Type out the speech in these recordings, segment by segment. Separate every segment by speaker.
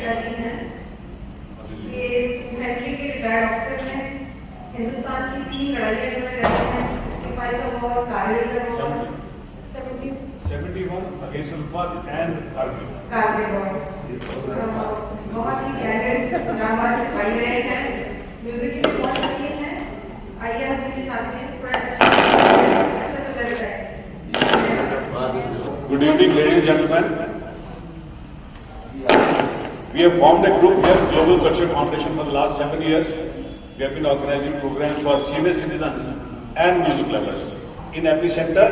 Speaker 1: नेताजी हैं। ये इन्फेंट्री के रिटायर्ड ऑफिसर हैं। हिंदुस्तान की 3 लड़ाइयाँ इन्होंने लड़ी हैं, 65 का वॉर, कारगिल का war,
Speaker 2: 71 against Ulfas and
Speaker 1: Kargil war. बहुत ही गैलेंट जांबाज सिपाही रहे हैं। म्यूजिक की बहुत शौकीन है। आइए हम उनके साथ में थोड़ा अच्छा सा लग रहा है।
Speaker 2: Good evening, ladies and gentlemen. We have formed a group here, Global Culture Foundation, for the last 7 years. We have been organizing programs for senior citizens and music lovers in Epicenter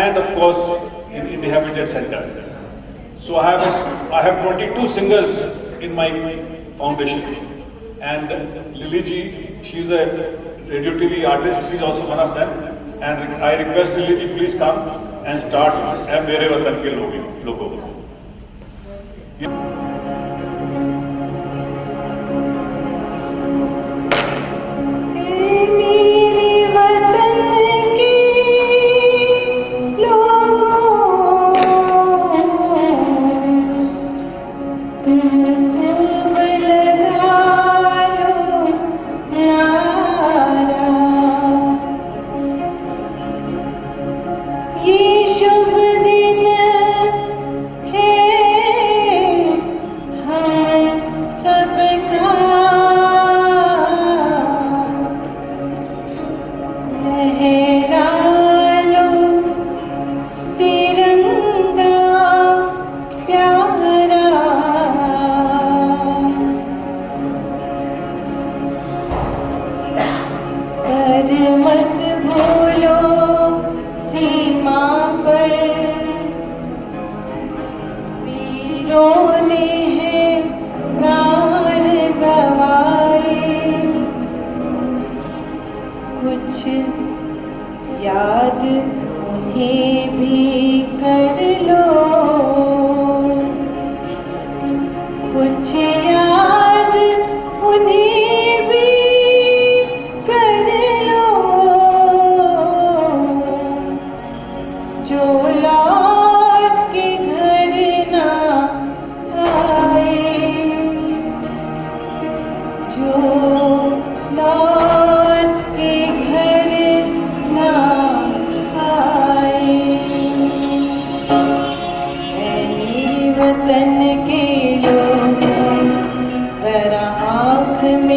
Speaker 2: and, of course, in Inhabited Center. So I have 22 singers in my foundation, and Lily ji, she is a radio TV artist. She is also one of them. And I request Lily ji, please come and start मेरे वतन के लोगों को।
Speaker 3: याद उन्हें भी कर लो, कुछ याद उन्हें भी कर लो, जो लौट के घर ना आए, जो लौट के घर ना आए। वतन के लोगों जरा आँख में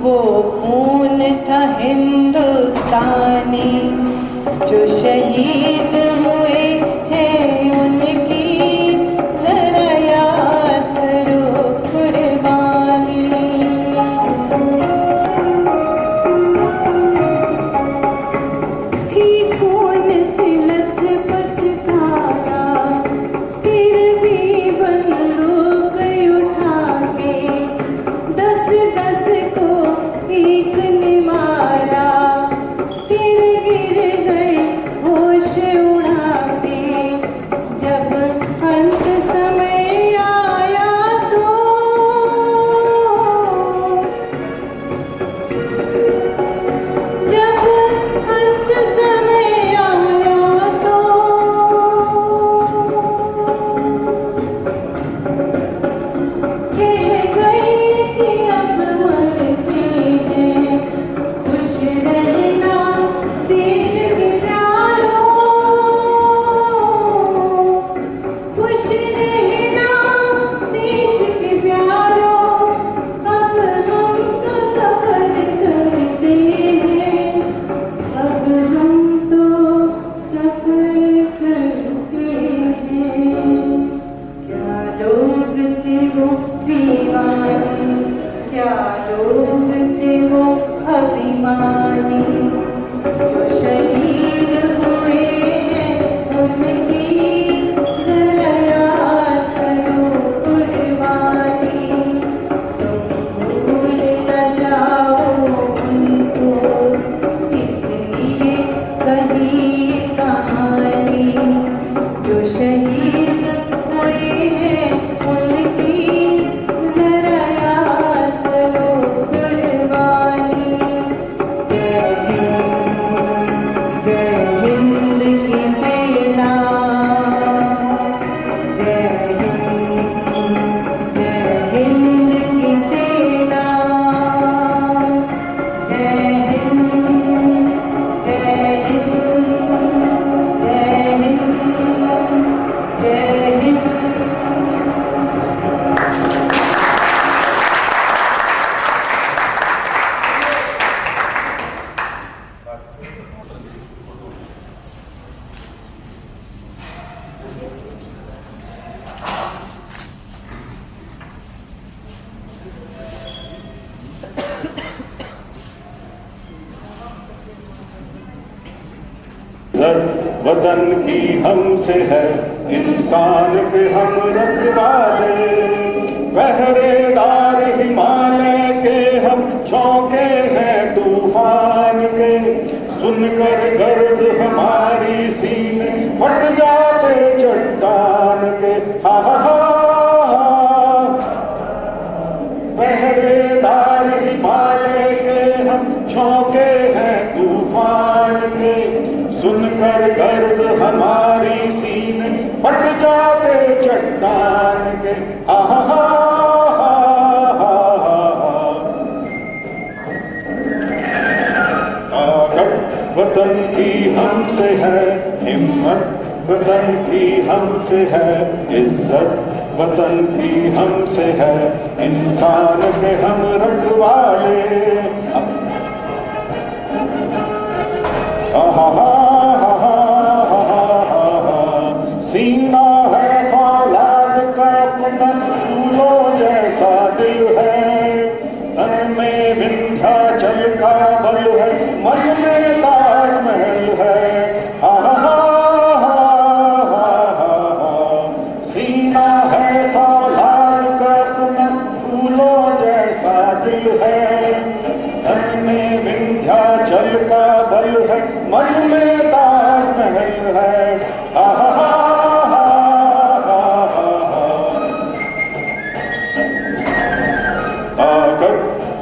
Speaker 3: वो खून था हिंदुस्तानी जो शहीद हुए हैं उनकी जरा याद करो कुर्बानी। थी खून से लथपथ काया फिर भी बंदूक उठा के 10-10 को एक ने मारा फिर गिर गए होश उड़ा के। जब अंत समय आया तो जब अंत समय आया तो कह गए कि अब मरते हैं खुश रहना देश के प्यारों, खुश रहना देश के प्यारों। अब हम तो सफर करते हैं, अब हम तो सफर करते हैं। क्या लोग थे वो दीवाने, क्या लोग थे वो अभिमानी जो शहीद हुए हैं उनकी जरा याद करो कुर्बानी। भूल न जाओ उनको इसलिए कही ये कहानी जो शहीद हुए हैं उनकी जरा याद करो कुर्बानी। जय हिंद की सेना, जय हिंद की सेना, जय हिंद, जय हिंद, जय हिंद, जय हिंद।
Speaker 2: वतन की हमसे है इंसान के हम रखवाले, पहरेदार हिमालय के हम चौके हैं तूफान के। सुनकर गर्ज हमारी सीने फट जाते चट्टान के। हा हा हा पहरेदार हिमालय के हम चौके हैं तूफान के। सुनकर गर्ज हमारी सीने फट जाते चट्टान के। आहा ताकत वतन की हमसे है, हिम्मत वतन की हमसे है, इज्जत वतन की हमसे है, इंसान के हम रखवाले। सीना है फौलाद का अपना फूलों जैसा दिल है, तन में विंध्याचल का बल है, मन में ताजमहल है। सीना है फौलाद का अपना फूलों जैसा दिल है, तन में विंध्याचल का बल है, मन में ताजमहल है। ताकत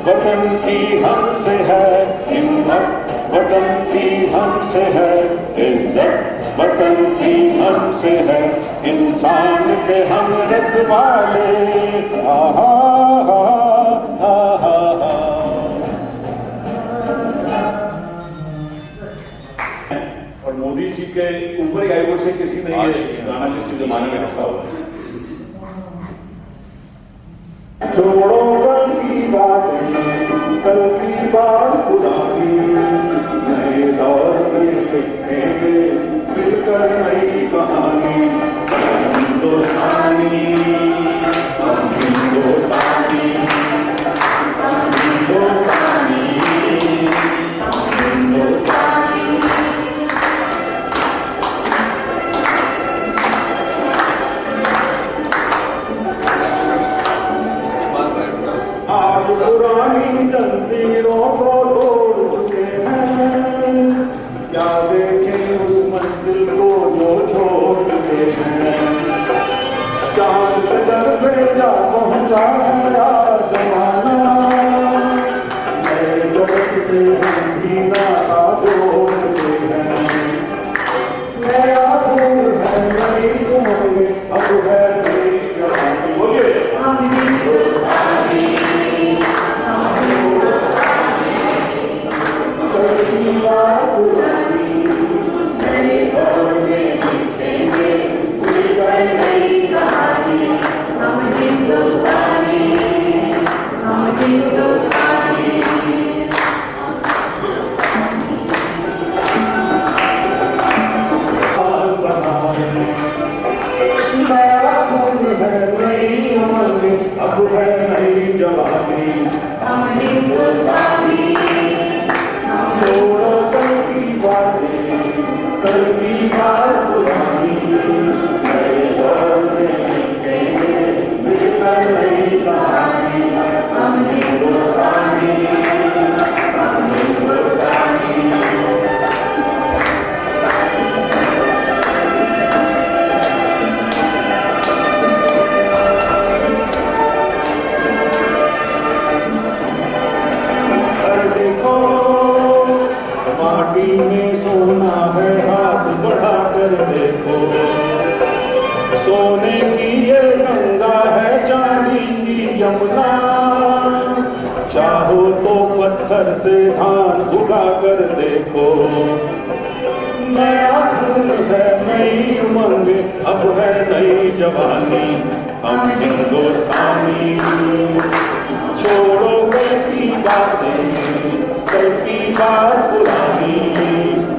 Speaker 2: वतन की हमसे है, हिम्मत वतन की हमसे है, इज्जत वतन की हमसे है, इंसान के हम रखवाले। आहा हा हा हा हा। और मोदी जी के ऊपर ही आईवोट से किसी ने ये गाना किसी जमाने में रखा हुआ। छोड़ो गम की बात कल की बात पुरानी, नए दौर में लिखेंगे मिलकर नई कहानी। हिंदुस्तानी, हम हिंदुस्तानी, हम हिंदुस्तानी, हम हिंदुस्तानी। आज पुरानी जंजीरों को तोड़ चुके हैं, क्या देखें उस मंजिल को जो छोड़ चुके हैं। चांद पे जा पहुंचा है आज जमाना, नए जगत से हम भी नाता जोड़ चुके हैं। नया फूल है नई उम्र, अब है नई जवानी। बोलिए
Speaker 3: हम हिंदुस्तानी,
Speaker 2: अब है नई जवानी।
Speaker 3: हम हिंदुस्तानी,
Speaker 2: छोड़ो कल की बातें, कल की बात पुरानी, नए दौर में लिखेंगे मिलकर नई कहानी।
Speaker 3: हम हिंदुस्तानी,
Speaker 2: हम हिंदुस्तानी। माटी में सोना है हाथ बढ़ा कर देखो, सोने की ये गंगा है चांदी की यमुना। चाहो तो पत्थर से धान उगा कर देखो, नया खून है नई उमंग, अब है नई जवानी। हम हिंदुस्तानी, छोड़ो कल की बातें, कल की बात पुरानी,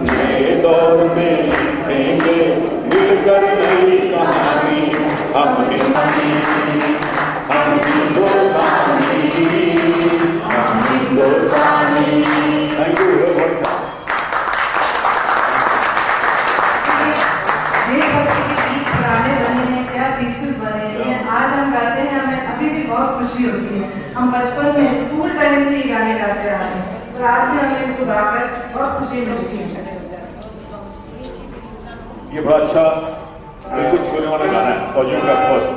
Speaker 2: नए दौर में लिखेंगे मिलकर नई कहानी। हम हिंदुस्तानी, हम हिंदुस्तानी, हम हिंदुस्तानी। Thank you very much.
Speaker 3: देशभक्ति के गीत पुराने बने हैं, क्या पीसफुल बने हैं। आज हम गाते हैं, हमें अभी भी बहुत खुशी होती है। हम बचपन में स्कूल टाइम से ये गाने गाते आ रहे हैं, और आज भी हमें इनको गाकर बहुत खुशी मिलती है।
Speaker 2: ये बड़ा अच्छा दिल को छूने वाला गाना है, फौजियों का ऑफकोर्स।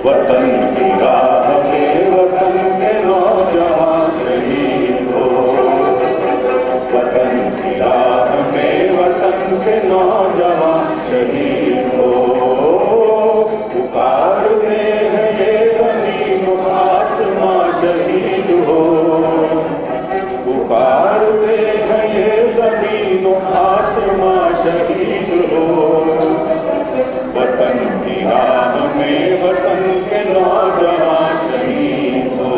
Speaker 2: वतन की राह में वतन के नौजवान शहीद हो, वतन की राह में वतन के नौजवान शहीद हो। पुकारते हैं ये ज़मीन आसमां शहीद हो, पुकारते हैं ये ज़मीन आसमां शहीद हो। वतन की राह में वतन के नौजवान शहीद हो।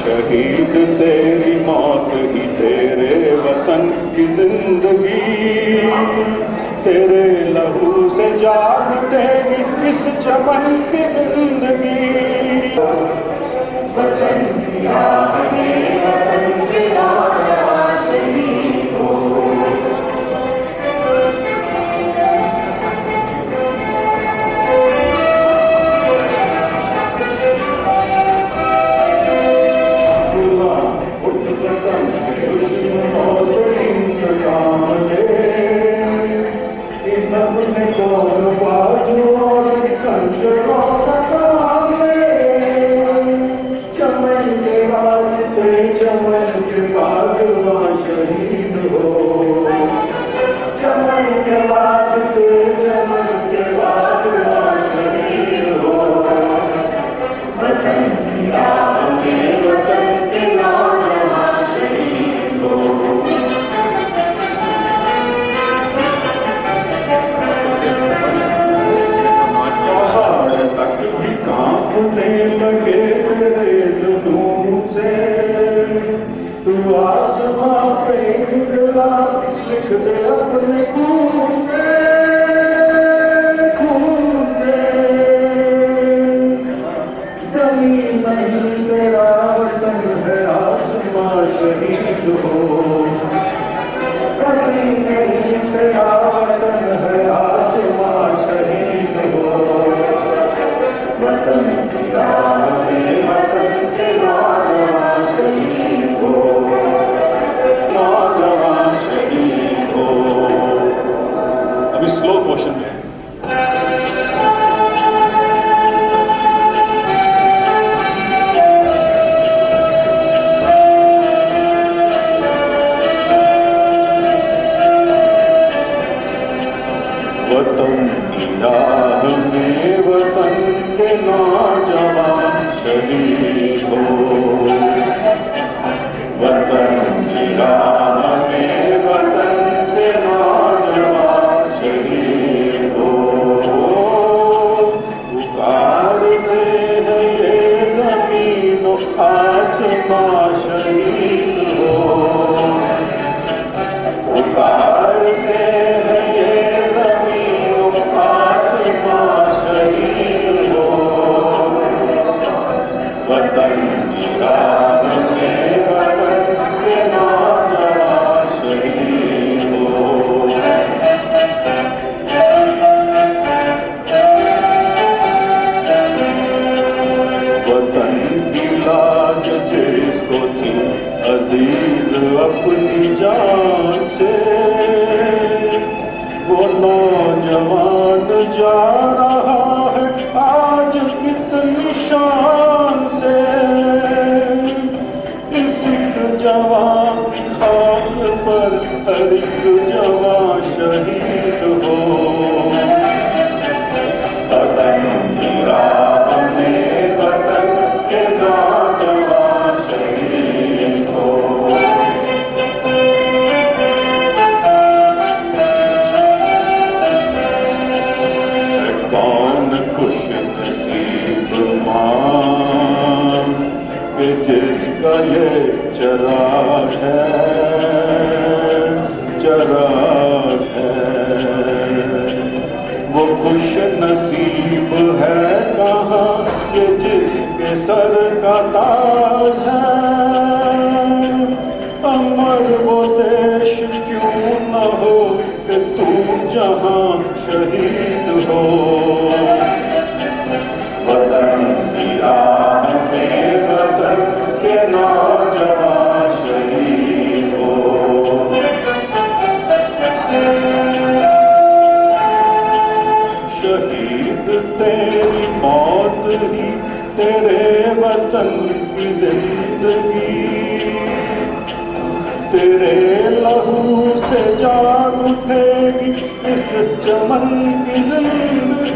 Speaker 2: शहीद तेरी मौत ही तेरे वतन की जिंदगी, तेरे लहू से जाग उठेगी इस चमन की जिंदगी। वतन की राह में वतन के नौजवान शहीद हो। चमन के वास्ते चमन के बाद शहीद
Speaker 4: फैसला लिख दे अपने खून से, खून से। ज़मीन नहीं तेरा वतन है, आसमां शहीद हो। ज़मीन नहीं तेरा वतन है, आसमां शहीद हो। वतन की राह में वतन के नौजवान शहीद हो, नौजवान शहीद हो।
Speaker 2: अभी स्लो मोशन में
Speaker 4: वतन की राह में वतन के नौजवान शहीद हो। वतन की राह में वतन के नौजवान शहीद हो। पुकारते हैं ये ज़मीन आसमां शहीद हो। पुकारते हैं ये ज़मीन आसमां शहीद हो। वतन की राह में वतन के नौजवान शहीद हो। वतन की लाज जिसको थी अजीज अपनी जान से, वो नौजवान जा रहा है आज कितनी शान से। इस एक जवान की खाक पर हर एक जवान शहीद हो। वतन की राह में वतन के नौजवान शहीद हो। कौन खुश नसीब मां कि जिसका ये चराग है, चराग है। वो खुश नसीब है कहाँ कि जिसके सर का ताज है। अमर वो देश क्यों न हो कि तू जहां शहीद हो। वतन की राह में वतन के नौजवान शहीद हो। शहीद तेरी मौत ही तेरे वतन की जिंदगी, तेरे लहू से जाग उठेगी इस चमन की जिंदगी,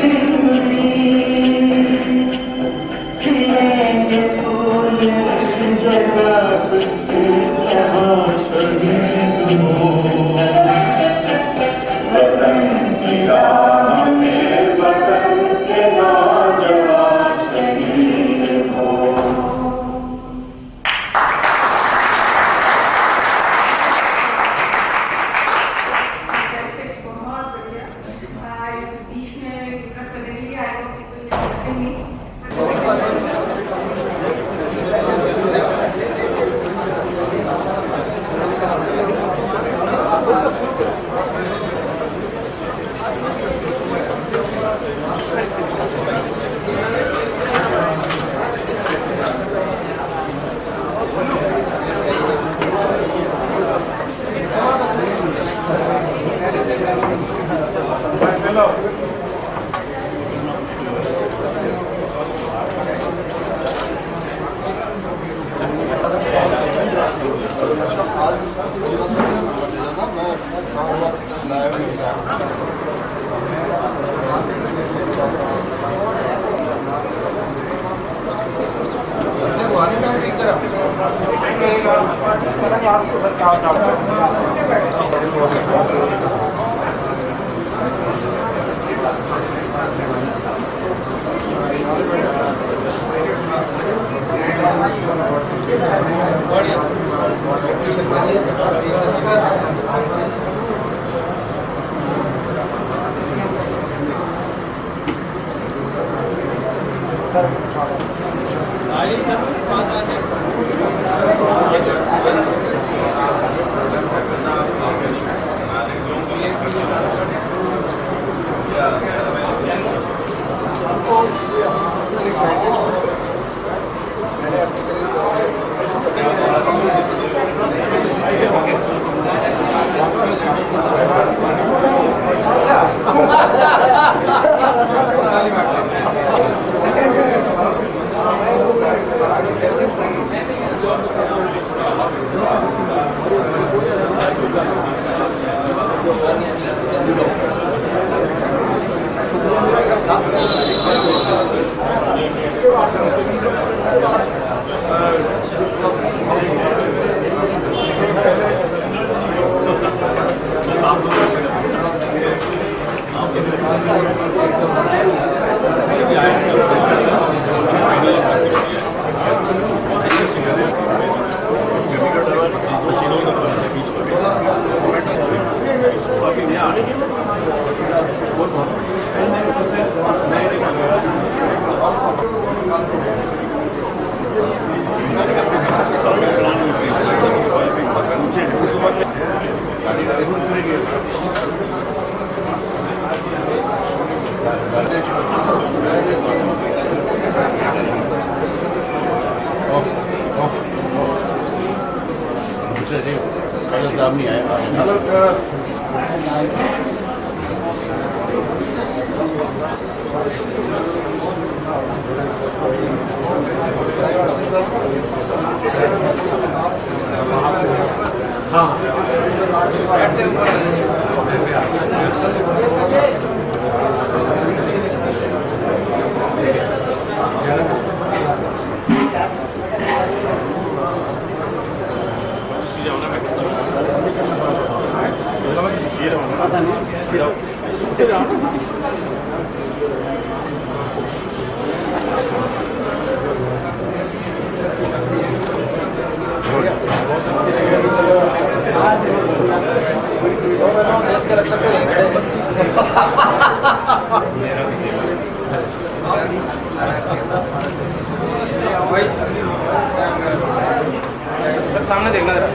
Speaker 4: जिंदगी। खिलेंगे फूल इस जगह पे जहाँ शहीद हो। वतन की राह में वतन के नौजवान शहीद हो।
Speaker 1: बहुत बढ़िया। बीच में इंटरप्ट करने के लिए I hope people can listen me.
Speaker 5: बढ़िया।
Speaker 2: साहब नहीं आया।
Speaker 5: देश के रक्षक तो यहीं खड़े हैं। सर सामने देखना जरा।